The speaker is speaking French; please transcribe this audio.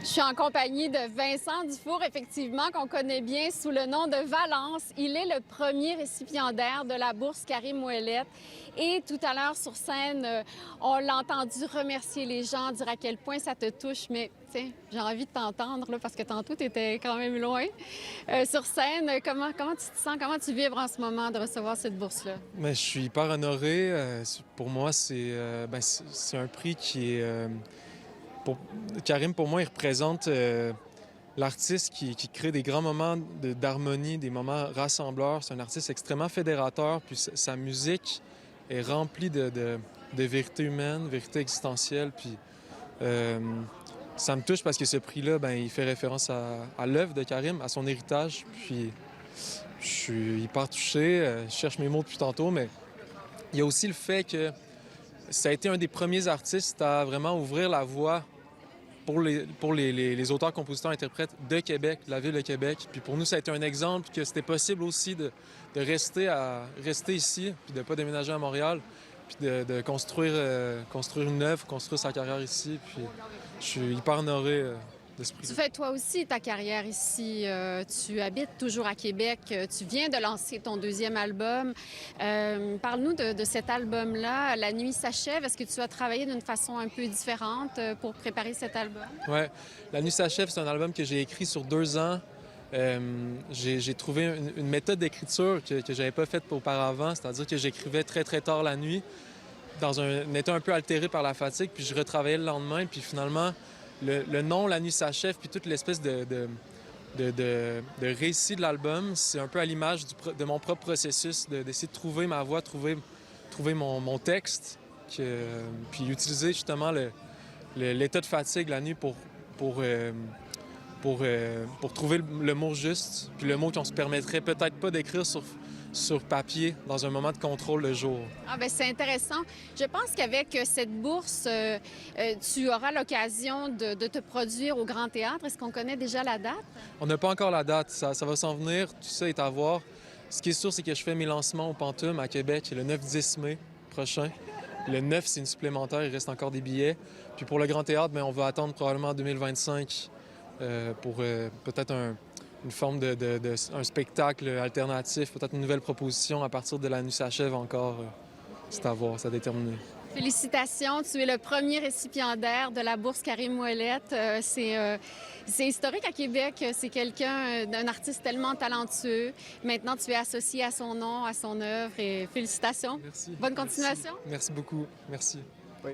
Je suis en compagnie de Vincent Dufour, effectivement, qu'on connaît bien sous le nom de Valence. Il est le premier récipiendaire de la bourse Karim Ouellet. Et tout à l'heure, sur scène, on l'a entendu remercier les gens, dire à quel point ça te touche. Mais, tu sais, j'ai envie de t'entendre, là, parce que tantôt, tu étais quand même loin. Sur scène, comment tu te sens? Comment tu vibres en ce moment de recevoir cette bourse-là? Mais je suis hyper honoré. Pour moi, c'est un prix qui est... pour... Karim, pour moi, il représente l'artiste qui crée des grands moments d'harmonie, des moments rassembleurs. C'est un artiste extrêmement fédérateur, puis sa musique est remplie de vérité humaine, vérité existentielle. Puis ça me touche parce que ce prix-là, il fait référence à l'œuvre de Karim, à son héritage. Puis je suis hyper touché. Je cherche mes mots depuis tantôt, mais il y a aussi le fait que ça a été un des premiers artistes à vraiment ouvrir la voie pour les auteurs, compositeurs, interprètes de Québec, de la ville de Québec. Puis pour nous, ça a été un exemple que c'était possible aussi de rester ici, puis de ne pas déménager à Montréal, puis de construire une œuvre, construire sa carrière ici. Puis je suis hyper honoré de ce prix. Tu fais toi aussi ta carrière ici. Tu habites toujours à Québec. Tu viens de lancer ton deuxième album. Parle-nous de cet album-là, La nuit s'achève. Est-ce que tu as travaillé d'une façon un peu différente pour préparer cet album? Oui. La nuit s'achève, c'est un album que j'ai écrit sur 2 ans. J'ai trouvé une méthode d'écriture que je n'avais pas faite auparavant, c'est-à-dire que j'écrivais très, très tard la nuit, dans un état un peu altéré par la fatigue, puis je retravaillais le lendemain, puis finalement, le nom « La nuit s'achève », puis toute l'espèce de récit de l'album, c'est un peu à l'image de mon propre processus, d'essayer de trouver ma voix, trouver mon texte, puis utiliser justement l'état de fatigue la nuit pour trouver le mot juste, puis le mot qu'on se permettrait peut-être pas d'écrire sur papier dans un moment de contrôle le jour. Ah ben c'est intéressant. Je pense qu'avec cette bourse, tu auras l'occasion de te produire au Grand Théâtre. Est-ce qu'on connaît déjà la date? On n'a pas encore la date, ça va s'en venir, tout ça est à voir. Ce qui est sûr, c'est que je fais mes lancements au Pantoum à Québec le 9-10 mai prochain. Le 9, c'est une supplémentaire, il reste encore des billets. Puis pour le Grand Théâtre, on va attendre probablement en 2025 pour peut-être une forme un spectacle alternatif, peut-être une nouvelle proposition à partir de La nuit s'achève encore. C'est à voir, c'est à déterminer. Félicitations, tu es le premier récipiendaire de la bourse Karim Ouellet. C'est historique à Québec, c'est un artiste tellement talentueux. Maintenant, tu es associé à son nom, à son œuvre et félicitations. Merci. Bonne continuation. Merci beaucoup. Merci.